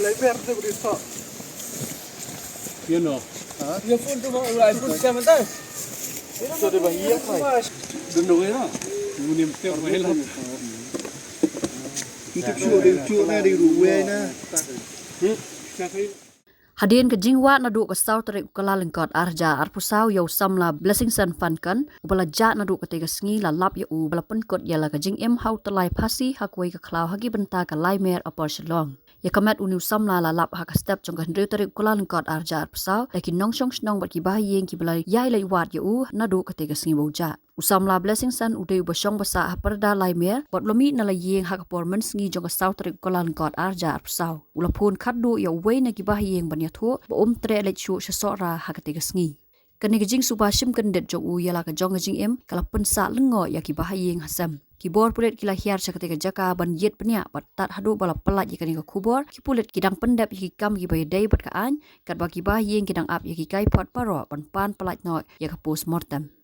lei verde questo. Io no. Io fondo vai pun sama tahu. So de bahia kai. Dulu ya. Munim tiap mahal. Itu cu na di ruwe na. Hadin ke jingwa na du ke sau tarik ukala lengkot arja arpusau yau samla blessing san fan kan ubala ja na du ke tega sngi la lap ya u bala penkot ya la ke jing em hau telai pasi hakwai ke klau hagi benta ke lai mer apor shalong ya kamat unu samla la lap hak step jong kan riu tarik ukala lengkot arja arpusau laki nong shong snong bat ki bahayeng ki bala yai lai wat ya u na du ke tega sngi boja usamla blessing san udeu basong basa haperda lai mer bot lomi na la yeng hak apor men sngi jong ke sau tarik ukala lengkot arja arpusau ulapun khaddu ya wei na ki bahayeng ban thu ba tre le chu sora hakati gasngi kani gijing subashim kandet jong u yala ka jong jing em kala pensa lengo ya ki bahayeng hasam kibor pulet kila hiar sakati ka jaka ban yet penya patat hadu bala pelat yakani ka kubor ki pulet kidang pendap ki kam ki bay dai bat ka an kat ba ki bahayeng kidang ap ya ki kai pot paro ban pan pelat no ya ka post mortem